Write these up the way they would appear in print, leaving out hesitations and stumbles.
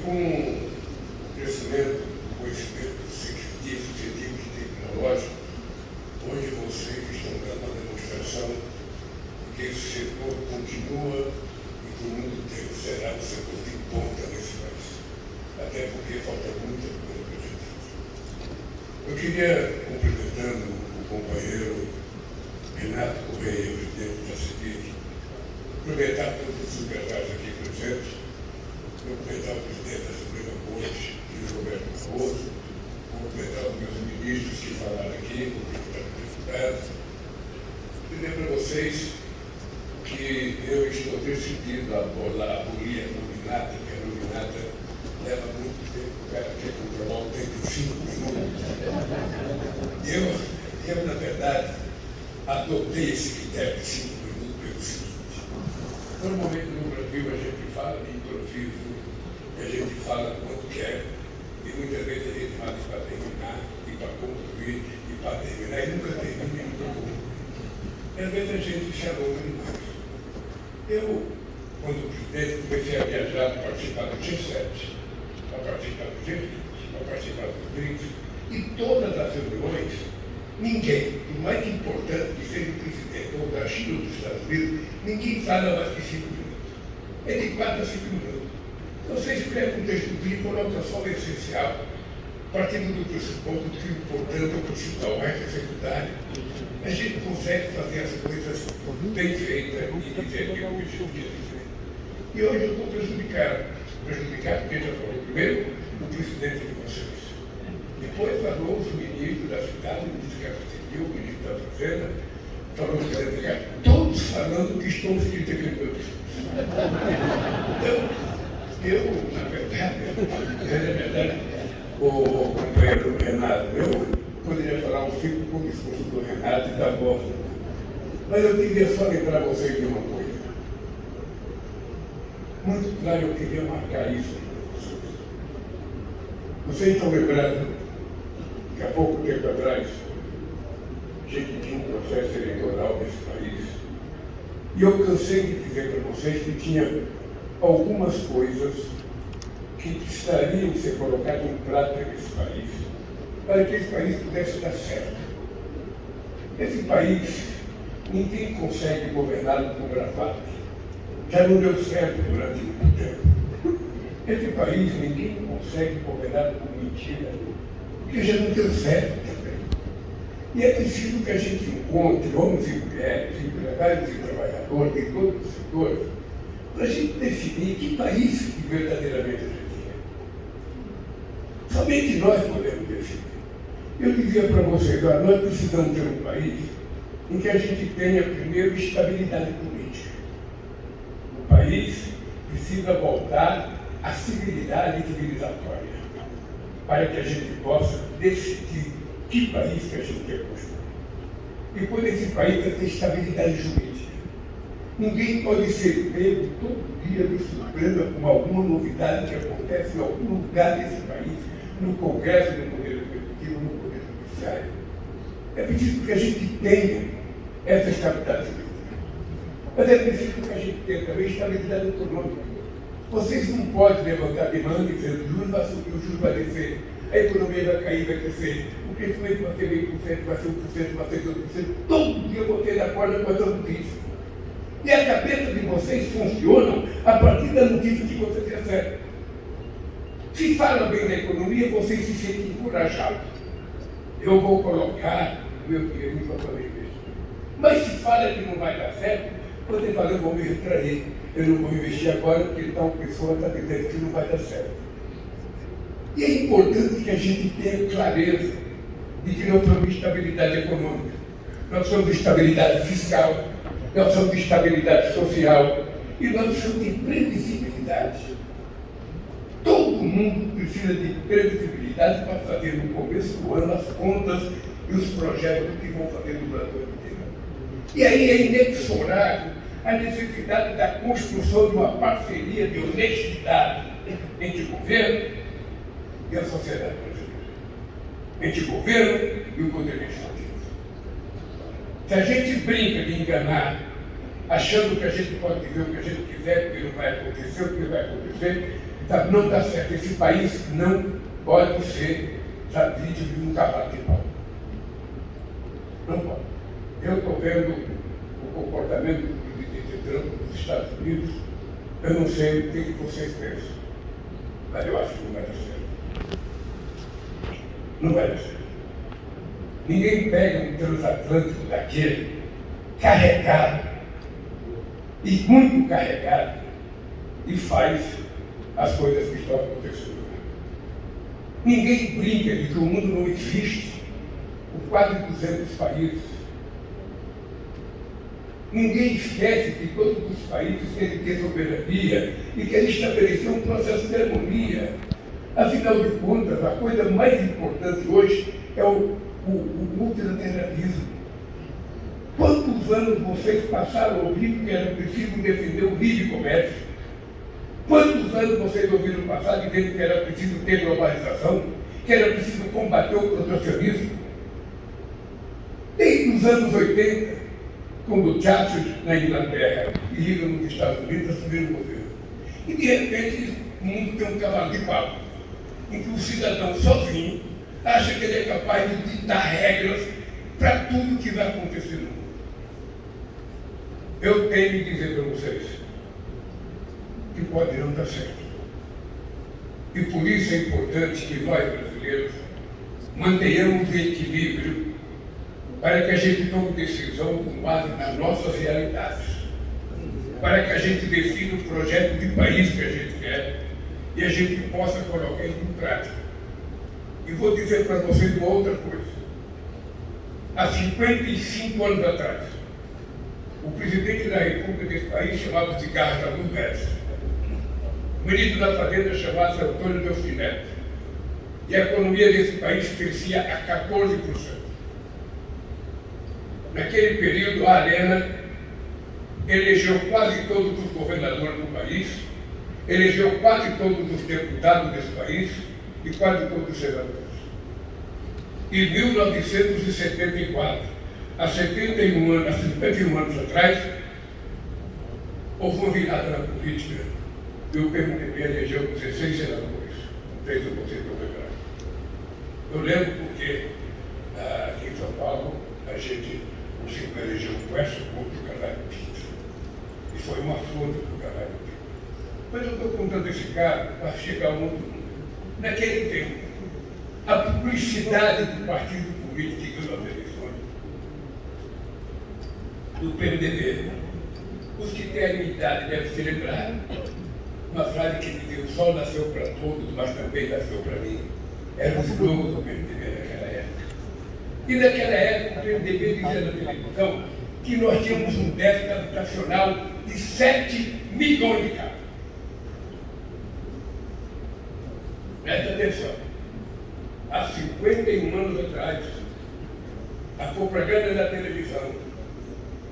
com o crescimento do conhecimento científico e tecnológico, hoje vocês estão dando uma demonstração de que esse setor continua e que o mundo inteiro será o setor de ponta nesse país. Até porque falta muita coisa para a gente fazer. Eu queria, cumprimentando o companheiro Renato Correia, presidente da CEPIC, aproveitar todos os secretários aqui presentes, cumprimentar o presidente da Suprema Corte, Roberto Barroso, cumprimentar os meus ministros que falaram aqui, cumprimentar os deputados, dizer para vocês que eu estou decidido a abolir a nominata, que a nominata leva muito tempo, o cara quer controlar o tempo em 5 minutos. Eu, na verdade, adotei esse critério de 5 minutos pelo seguinte: normalmente no Brasil a gente fala de improviso, a gente fala quando quer, e muitas vezes a gente fala para terminar, e para concluir, e para terminar, e nunca termina e nunca conclui. E às vezes a gente se alonga demais. Eu, quando presidente, comecei a viajar para participar do G7, para participar do G20, para participar do BRICS, e todas as reuniões, ninguém, por mais importante que seja o presidente ou da China ou dos Estados Unidos, ninguém fala mais que 5 minutos. É de 4 a 5 minutos. Você escreve um texto e coloca só o essencial, partindo do pressuposto de que o importante é o principal, o resto é secundário. A gente consegue fazer as coisas bem feitas e dizer que o objetivo é feito. E hoje eu estou prejudicado porque já falou primeiro o presidente de vocês. Depois falou os ministros da cidade, o ministro da Civil, o ministro da Fazenda, falou o presidente, todos falando que estão escritos aqui no meu discurso. Então, eu, na verdade, o companheiro Renato, eu poderia falar um ciclo com o discurso do Renato e da Bosta, mas eu queria só lembrar vocês de uma coisa. Muito claro, eu queria marcar isso para vocês. Vocês estão lembrando que há pouco tempo atrás a gente tinha um processo eleitoral nesse país e eu cansei de dizer para vocês que tinha algumas coisas que precisariam ser colocadas em prática nesse país, para que esse país pudesse dar certo. Esse país, ninguém consegue governá-lo com gravata. Já não deu certo durante muito tempo. Esse país, ninguém consegue governá-lo com mentira, porque já não deu certo também. E é preciso que a gente encontre homens e mulheres, empresários e trabalhadores de todos os setores, para a gente definir que país que verdadeiramente a gente quer. Somente nós podemos definir. Eu dizia para vocês, nós precisamos ter um país em que a gente tenha, primeiro, estabilidade política. O país precisa voltar à civilidade civilizatória, para que a gente possa decidir que país que a gente quer construir. Depois desse país vai ter estabilidade jurídica. Ninguém pode ser pego todo dia de surpresa com alguma novidade que acontece em algum lugar desse país, no Congresso, no Poder Executivo, no Poder Judiciário. É preciso que a gente tenha essa estabilidade jurídica. Mas é preciso que a gente tenha também estabilidade econômica. Vocês não podem levantar demanda dizendo que o juros vai subir, o juros vai descer, a economia vai cair, vai crescer, o crescimento vai ser 1%, vai ser 1%, vai ser 2%. Todo dia vocês acordam com essa notícia. E a cabeça de vocês funciona a partir da notícia que vocês recebem. Se fala bem da economia, vocês se sentem encorajados. Eu vou colocar meu dinheiro para fazer investimento. Mas se fala que não vai dar certo, você fala, eu vou me retrair. Eu não vou investir agora porque tal pessoa está dizendo que não vai dar certo. E é importante que a gente tenha clareza de que nós somos de estabilidade econômica, nós somos de estabilidade fiscal, nós somos de estabilidade social e nós somos de previsibilidade. Todo mundo precisa de previsibilidade para fazer no começo do ano as contas e os projetos que vão fazer durante o ano inteiro. E aí é inexorável a necessidade da construção de uma parceria de honestidade entre o governo e a sociedade brasileira, entre o governo e o poder legislativo. Se a gente brinca de enganar, achando que a gente pode dizer o que a gente quiser, porque não vai acontecer, o que vai acontecer, Sabe, não dá certo. Esse país não pode ser, sabe, vítima de um cavalo de pau. Não pode. Eu estou vendo o comportamento do presidente Trump dos Estados Unidos. Eu não sei o que vocês pensam, mas eu acho que não vai dar certo. Não vai dar certo. Ninguém pega um transatlântico daquele, carregado, e muito carregado, e faz as coisas que estão acontecendo. Ninguém brinca de que o mundo não existe por quase 200 países. Ninguém esquece que todos os países têm que ter soberania e querem estabelecer um processo de harmonia. Afinal de contas, a coisa mais importante hoje é o multilateralismo. Quantos anos vocês passaram ouvindo que era preciso defender o livre comércio? Quantos anos vocês ouviram passar dizendo que era preciso ter globalização, que era preciso combater o protecionismo? Desde os anos 80, quando Churchill na Inglaterra e Reagan nos Estados Unidos assumiram o governo. E de repente o mundo tem um cavalo de pau, em que o cidadão sozinho acha que ele é capaz de ditar regras para tudo que vai acontecer no mundo. Eu tenho que dizer para vocês que pode não dar certo. E por isso é importante que nós, brasileiros, mantenhamos o equilíbrio para que a gente tome decisão com base nas nossas realidades, para que a gente defina o projeto de país que a gente quer e a gente possa colocar ele em prática. E vou dizer para vocês uma outra coisa. Há 55 anos atrás, o presidente da República desse país chamava-se Carlos Alberto Pérez. O ministro da Fazenda chamava-se Antônio Delfim Neto. E a economia desse país crescia a 14%. Naquele período, a Arena elegeu quase todos os governadores do país, elegeu quase todos os deputados desse país e quase todos os senadores. Em 1974, há 51 anos atrás, houve uma virada na política e o PMDB elegeu 16 senadores, 3 eu consigo lembrar. Eu lembro porque aqui em São Paulo a gente conseguiu eleger um verso contra o Cavalho Pinto. E foi uma afronta para o Cavalho Pinto. Mas eu estou contando esse caso para chegar ao outro mundo. Naquele tempo, a publicidade do partido político que ganhou as eleições, do PMDB, os que têm a minha idade devem se lembrar, uma frase que dizia: o sol nasceu para todos, mas também nasceu para mim. Era o slogan do PMDB naquela época. E naquela época o PMDB dizia na televisão que nós tínhamos um déficit habitacional de 7 milhões de casas. Presta atenção. Há 51 anos atrás, a propaganda da televisão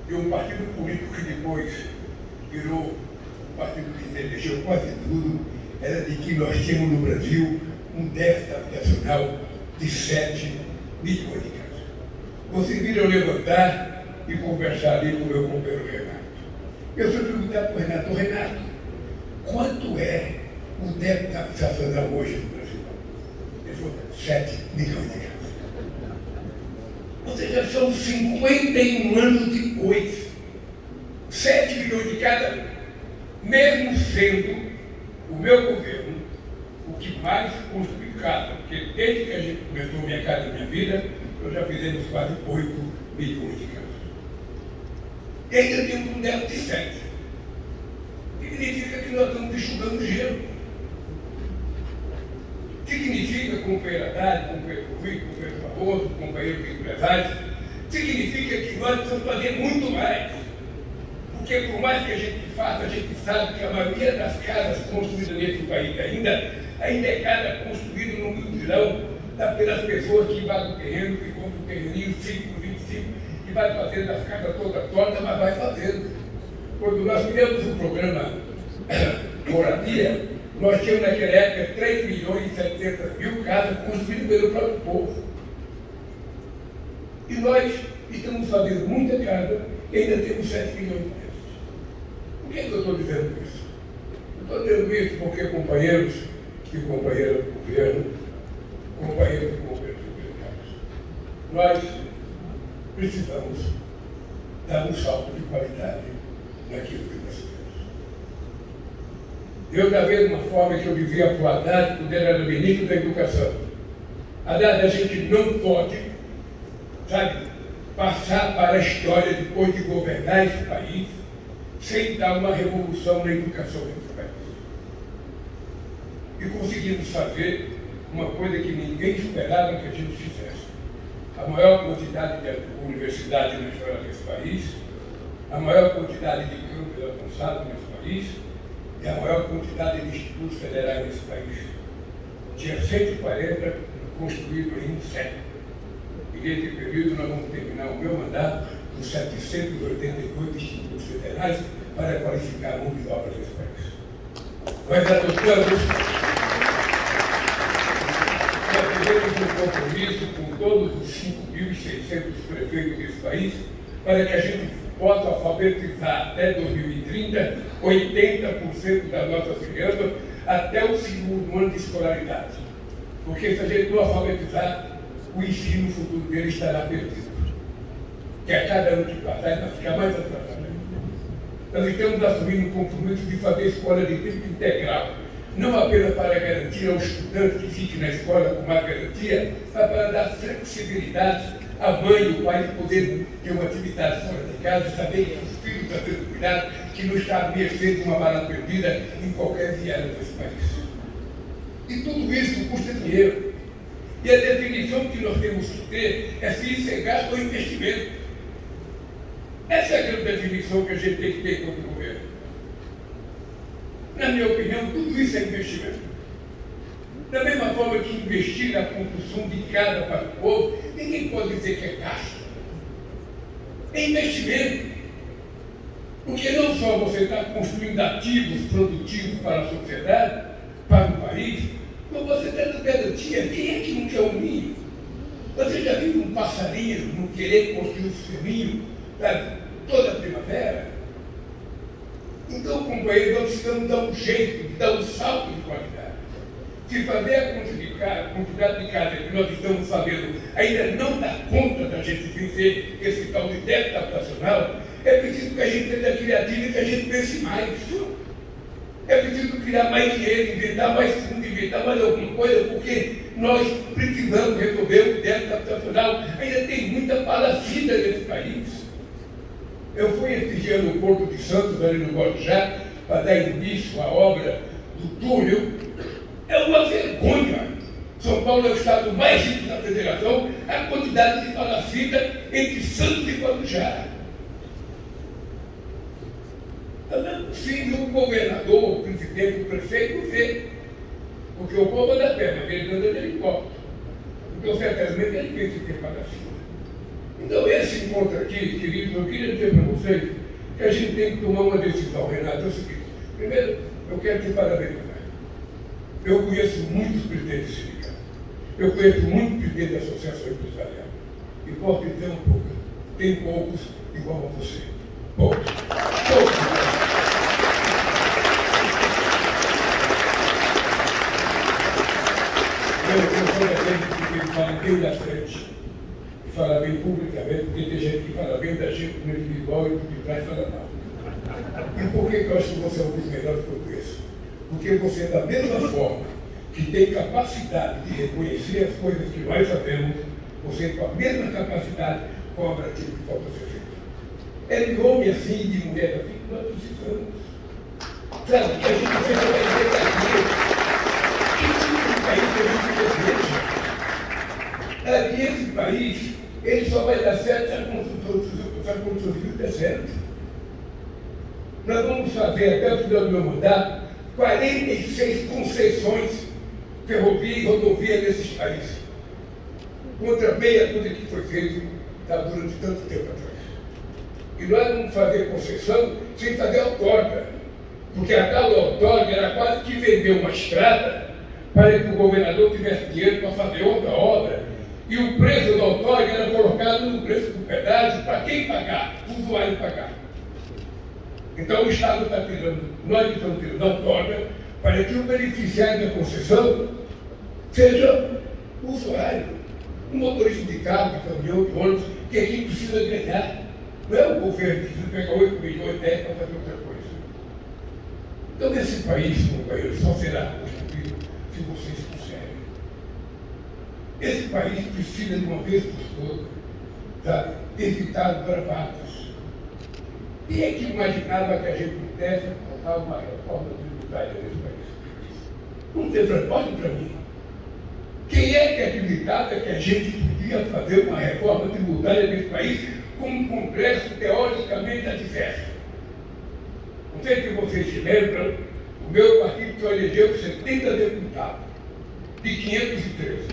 de um partido político que depois virou um partido que elegeu quase tudo, era de que nós tínhamos no Brasil um déficit habitacional de 7 milhões de casas. Vocês viram levantar e conversar ali com o meu companheiro Renato. Eu fui perguntar para o Renato, quanto é o déficit habitacional hoje no Brasil? Ele falou: 7 milhões de casas. Ou seja, são 51 anos depois. 7 milhões de casas, mesmo sendo o meu governo o que mais construiu casa, porque desde que a gente começou Minha Casa Minha Vida, nós já fizemos quase 8 milhões de casas. E ainda temos um déficit de 7. Significa que nós estamos enxugando gelo. Significa, companheiro Haddad, companheiro Rui, companheiro Barroso, companheiro empresário, significa que nós precisamos fazer muito mais. Porque por mais que a gente faça, a gente sabe que a maioria das casas construídas nesse país ainda é casa construída no mutirão pelas pessoas que invadem o terreno, que compram o terreninho 5 por 25, que vai fazendo as casas todas tortas, mas vai fazendo. Quando nós fizemos o programa Moradia, nós tínhamos naquela época 3 milhões e 700 mil casas construídas pelo próprio povo. E nós estamos fazendo muita casa e ainda temos 7 milhões de peças. Por que eu estou dizendo isso? Estou dizendo isso porque companheiros e companheiras do governo, companheiros e companheiros republicanos, nós precisamos dar um salto de qualidade naquilo que nós temos. Eu, da mesma forma que eu vivia para o Haddad, quando ele era ministro da Educação, Haddad, a gente não pode, sabe, passar para a história depois de governar esse país sem dar uma revolução na educação desse país. E conseguimos fazer uma coisa que ninguém esperava que a gente fizesse. A maior quantidade de universidades na história desse país, a maior quantidade de campos avançados nesse país e a maior quantidade de institutos federais nesse país. Tinha 140 construídos em um século. E nesse período nós vamos terminar o meu mandato com 788 institutos federais para qualificar a mão de obra desse país. Nós adotamos um compromisso com todos os 5.600 prefeitos desse país para que a gente possa alfabetizar até 2030 80% das nossas crianças até o segundo ano de escolaridade. Porque se a gente não alfabetizar, o ensino futuro dele estará perdido. Que a cada ano que passar, ele vai ficar mais atrasado. Nós estamos assumindo o compromisso de fazer escola de tempo integral, não apenas para garantir ao estudante que fique na escola com mais garantia, mas para dar flexibilidade à mãe e ao pai de poder ter uma atividade fora de casa, saber que os filhos estão sendo cuidados, que não está à mercê de uma bala perdida em qualquer viária desse país. E tudo isso custa dinheiro. E a definição que nós temos que ter é se isso é gasto ou investimento. Essa é a grande definição que a gente tem que ter como governo. Na minha opinião, tudo isso é investimento. Da mesma forma que investir na construção de casa para o povo, ninguém pode dizer que é gasto. É investimento. Porque não só você está construindo ativos produtivos para a sociedade, para o país, mas você está dando garantia. Quem é que não quer um ninho? Você já viu um passarinho não querer construir o seu ninho, sabe, toda a primavera? Então, companheiro, nós precisamos dar um jeito de dar um salto de qualidade. Se fazer a quantidade de casas que nós estamos fazendo ainda não dá conta da gente vencer esse tal de déficit habitacional, é preciso que a gente seja criativo e que a gente pense mais. É preciso criar mais dinheiro, inventar mais fundo, inventar mais alguma coisa, porque nós precisamos resolver o déficit habitacional. Ainda tem muita palacita nesse país. Eu fui esse dia no Porto de Santos, ali no Guarujá, para dar início à obra do túnel. É uma vergonha. São Paulo é o estado mais rico da federação, a quantidade de palacita entre Santos e Guarujá. Sim, o governador, o presidente, o prefeito vê, porque o povo anda a pé, mas ele anda de helicóptero. Então, certamente, ele fez esse tempo para cima. Então, esse encontro aqui, queridos, eu queria dizer para vocês que a gente tem que tomar uma decisão, Renato. É o seguinte: primeiro, eu quero te parabenizar. Eu conheço muitos presidentes sindicais, eu conheço muitos presidentes da Associação Empresarial, e posso dizer um pouco, tem poucos igual a você. Poucos. Eu sou daquele que fala bem da frente, que fala bem publicamente, porque tem gente que fala bem da gente no individual e de trás fala mal. E por que eu acho que você é um dos melhores que eu conheço? Porque você, da mesma forma que tem capacidade de reconhecer as coisas que nós sabemos, você, com a mesma capacidade, cobra aquilo que falta ser feito. É de homem assim, de mulher assim, que nós precisamos. Sabe, que a gente seja vai dizer que esse país que a gente deseja. E esse país, ele só vai dar certo se a construção civil der certo. Nós vamos fazer, até o final do meu mandato, 46 concessões ferrovia e rodovia nesses países, contra meia coisa que foi feito durante tanto tempo atrás. E nós vamos fazer concessão sem fazer outorga, porque a tal outorga era quase que vender uma estrada para que o governador tivesse dinheiro para fazer outra obra, e o preço da outorga era colocado no preço do pedágio para quem pagar, o usuário pagar. Então o Estado está tirando, nós estamos tirando outorga para que o beneficiário da concessão seja o usuário, um motorista de carro, de caminhão, de ônibus, que a gente precisa ganhar. Não é o governo que precisa pegar 8 milhões, 10 para fazer outra coisa. Então esse país, companheiro, só será construído se vocês quiserem. Esse país precisa de uma vez por todas, sabe, evitar bravatas. Quem é que imaginava que a gente pudesse colocar uma reforma tributária nesse país? Não tem transporte para mim. Quem é que acreditava que a gente podia fazer uma reforma tributária nesse país com um Congresso teoricamente adverso? Não sei se vocês se lembram, o meu partido só elegeu 70 deputados, de 513.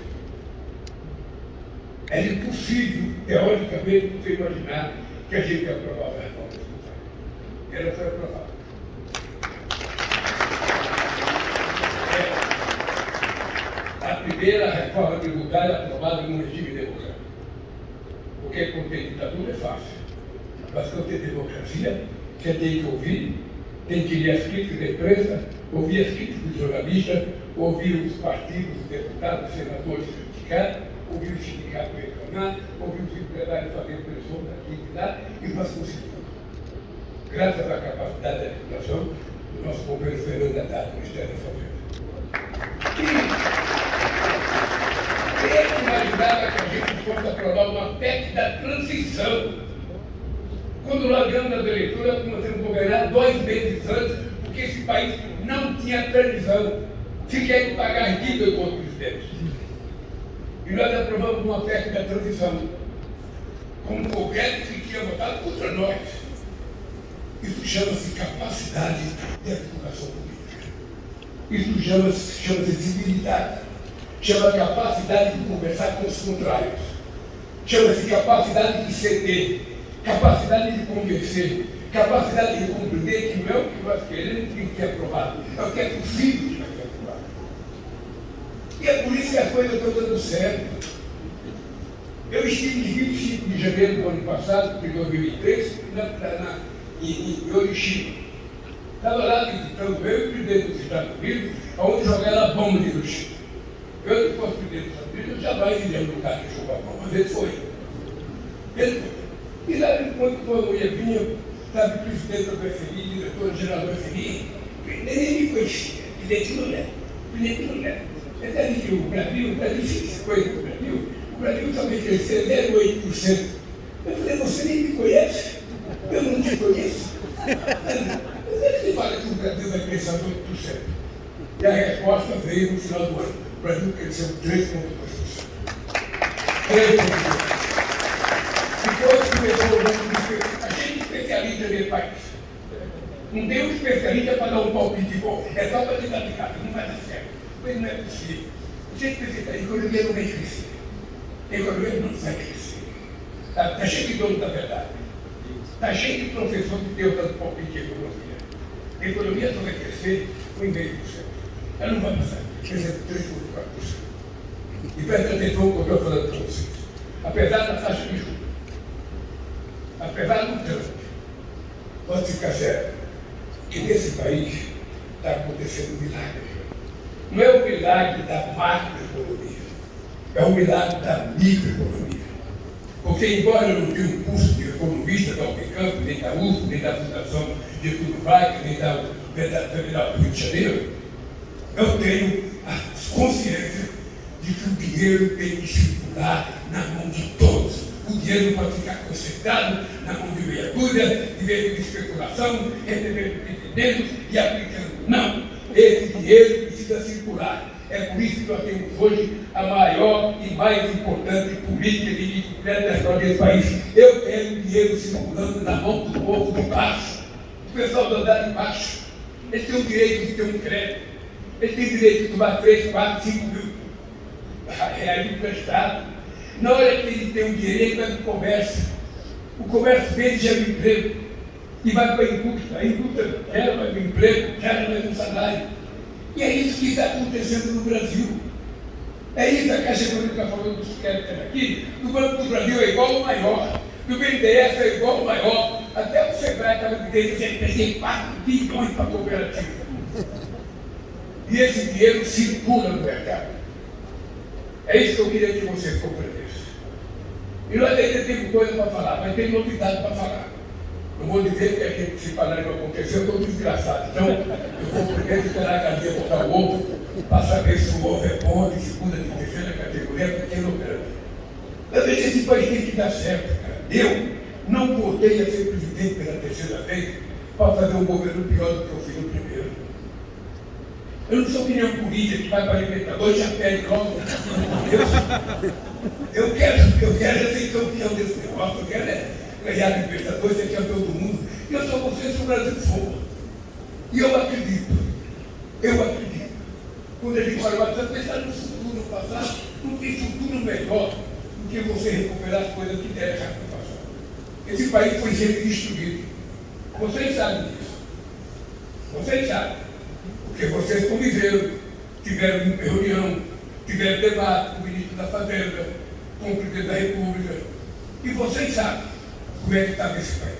Era impossível, teoricamente, você imaginar que a gente ia aprovar a reforma tributária. Ela foi aprovada. A primeira reforma tributária aprovada num regime democrático. Porque quando tem ditadura é fácil. Mas quando tem democracia, você tem que ouvir, tem que ler as críticas da imprensa, ouvir as críticas dos jornalistas, ouvir os partidos, os deputados, os senadores criticar, ouvir o sindicato reclamar, ouvir os empresários fazer pressão daqui e lá, e nós conseguimos. Graças à capacidade da articulação do nosso companheiro Fernando Haddad, do Ministério da Fazenda. Quem é que imaginava que a gente fosse aprovar uma PEC da transição? Quando largamos as eleitoras, começamos a governar 2 meses antes, porque esse país não tinha previsão. Se quer pagar dívida com os presidentes. E nós aprovamos uma PEC da transição, com um governo que tinha votado contra nós. Isso chama-se capacidade de articulação política. Isso chama-se civilidade. Chama capacidade de conversar com os contrários. Chama-se capacidade de ceder, capacidade de convencer, capacidade de compreender que não é o que nós queremos que tem que ser aprovado, é o que é possível de ser aprovado. E é por isso que as coisas estão dando certo. Eu estive de 25 de janeiro do ano passado, de 2003, em Orixí. Estava lá visitando eu e o presidente dos Estados Unidos, onde jogaram a bomba de Hiroshima. Eu, que fosse presidente dos Estados Unidos, eu jamais iria no lugar que jogou a bomba, mas ele foi. Ele foi. E lá, enquanto a mulher vinha, sabe, presidente da BFI, diretor-geral da BFI, nem me conhecia, presidente Lula. Até que o Brasil fez coisa no Brasil, o Brasil também cresceu 0,8%. Eu falei, você nem me conhece? Eu não te conheço. Mas ele que fala que o Brasil vai crescer 8%. E a resposta veio no final do ano. O Brasil cresceu 3,2%. 3,2%. Depois começou o banco de a gente especialista nesse país. Não tem um especialista para dar um palpite bom. É só para tentar ficar, não vai dar certo. Mas não é possível. A gente pensa, a economia não vai crescer. A economia não vai crescer. Está cheio de dono da verdade. Está cheio de professor que deu tanto palpite de economia. A economia só vai crescer com 1,5%. Ela não vai passar. Crescer 3,4%. E presta atenção no que eu estou falando para vocês. Apesar da taxa de juros, apesar do Trump, pode ficar sério que nesse país está acontecendo um milagre. Não é o milagre da macroeconomia, é o milagre da microeconomia. Porque, embora eu não tenha um curso de economista da Unicamp, nem da USP, nem da Fundação Getúlio Vargas, nem da Federal do Rio de Janeiro, eu tenho a consciência de que o dinheiro tem que circular na mão de todos. O dinheiro não pode ficar concentrado na mão de meia dúzia, de meio de especulação, recebendo dividendos e aplicando. Não, esse dinheiro precisa circular. É por isso que nós temos hoje a maior e mais importante política de liquidez da história desse país. Eu quero dinheiro circulando na mão do povo de baixo, do pessoal do andar de baixo. Eles têm o direito de ter um crédito, eles têm o direito de tomar 3, 4, 5 mil reais emprestado. Na hora que ele tem um dinheiro, ele vai para o comércio. O comércio dele gera um emprego e vai para a indústria. A indústria gera mais um emprego, gera mais um salário. E é isso que está acontecendo no Brasil. É isso que a Caixa Econômica está falando dos créditos aqui. Do Banco do Brasil é igual ao maior, do BNDES é igual ao maior, Até o Sebrae estava dizendo que ele tem 4 bilhões para a cooperativa. E esse dinheiro circula no mercado. É isso que eu queria que você compreendesse. E nós ainda temos coisa para falar, mas tem novidade para falar. Não vou dizer que aquilo que se falar não aconteceu, eu estou desgraçado. Então, eu vou primeiro esperar a cadeia botar o ovo, para saber se o ovo é bom, de segunda, de terceira categoria, pequeno ou grande. Eu vejo que esse país tem que dar certo, cara. Eu não voltei a ser presidente pela terceira vez para fazer um governo pior do que eu fiz no primeiro. Eu não sou opinião política que vai para a Libertadores e já perde logo. Eu quero ser campeão desse negócio, eu quero ganhar a Libertadores, ser campeão do mundo. E eu só vou ser se o Brasil for. E eu acredito. Quando ele fala, mas pensar no futuro, no passado, não tem futuro melhor do que você recuperar as coisas que deram errado no passado. Esse país foi sempre destruído. Vocês sabem disso. Vocês sabem. Porque vocês conviveram, tiveram reunião, tiveram debate com o ministro da Fazenda, com o presidente da República. E vocês sabem como é que estava esse país.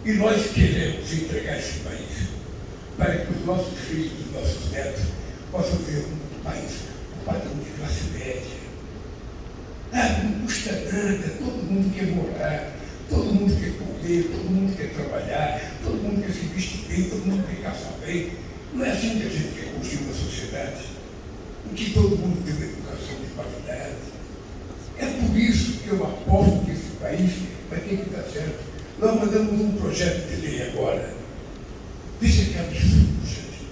E nós queremos entregar esse país para que os nossos filhos, os nossos netos, possam ver um país, um padrão de classe média. Não custa nada, todo mundo quer morar, todo mundo quer comer, todo mundo quer trabalhar, todo mundo quer se vestir bem, todo mundo quer caçar bem. Não é assim que a gente quer construir uma sociedade em que todo mundo tem uma educação de qualidade. É por isso que eu aposto que esse país vai ter que dar certo. Nós mandamos um projeto de lei agora. Veja que absurdo, gente.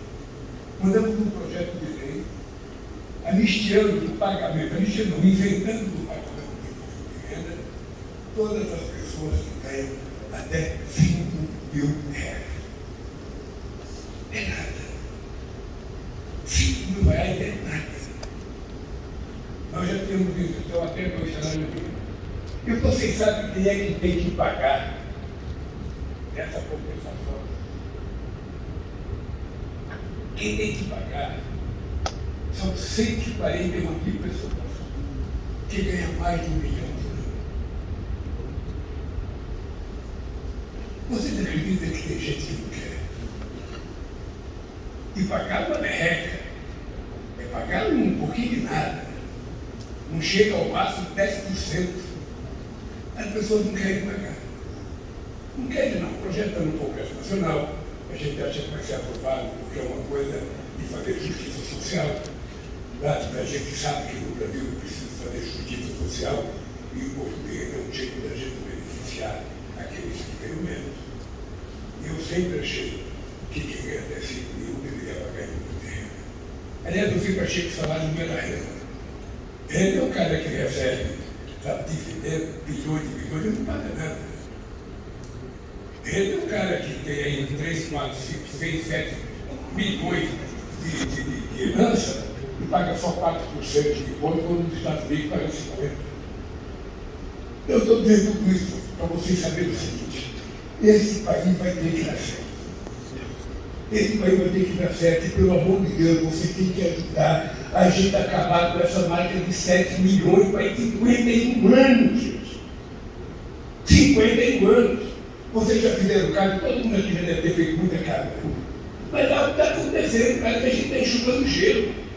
Mandamos um projeto de lei anistiando do pagamento, inventando do pagamento do imposto de renda, todas as pessoas que ganham até 5 mil reais. É nada. 5 mil reais é nada. Nós já temos isso, então até 2 salários mínimos. E vocês sabem quem é que tem que pagar essa compensação? Quem tem que pagar são 141 mil pessoas que ganham mais de 1 milhão por ano. Vocês acreditam que tem gente que não quer? E pagar uma merreca, é pagar um pouquinho de nada, não chega ao máximo 10%. As pessoas não querem pagar. Não querem não, o projeto está no Congresso Nacional, a gente acha que vai ser aprovado, porque é uma coisa de fazer justiça social. A gente sabe que no Brasil é preciso fazer justiça social e o imposto de renda é um jeito da gente beneficiar aqueles que ganham menos. E eu sempre achei que quem ganha até 5 mil deveria pagar imposto de renda. Aliás, eu sempre achei que o salário não era renda. Renda é o cara que recebe, sabe, dividendo, bilhões de bilhões, ele não paga nada. Renda é o cara que tem aí 3, 4, 5, 6, 7 milhões de herança e paga só 4% de imposto, quando nos Estados Unidos paga 50%. Eu estou dizendo tudo isso para vocês saberem o seguinte: esse país vai ter que dar certo. Esse país vai ter que dar certo e, pelo amor de Deus, você tem que ajudar a gente a acabar com essa marca de 7 milhões para 51 anos, gente. 51 anos. Vocês já fizeram casa, todo mundo aqui já deve ter feito muita casa. Mas algo está acontecendo, cara, que a gente está enxugando gelo.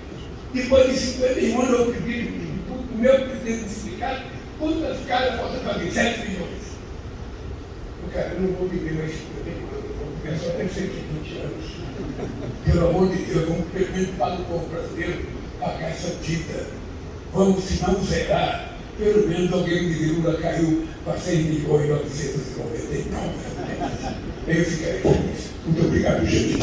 Depois de 51 anos, eu pedi o meu presidente do sindicato, quantas casas faltam fazer? 7 milhões. Cara, eu não vou viver mais 51 anos, eu vou viver só até 120 anos. Pelo amor de Deus, vamos permitir para o povo brasileiro pagar essa dívida. Vamos, se não zerar, pelo menos alguém me viu, caiu para 6 milhões e 999. Eu ficarei feliz. Muito obrigado, gente.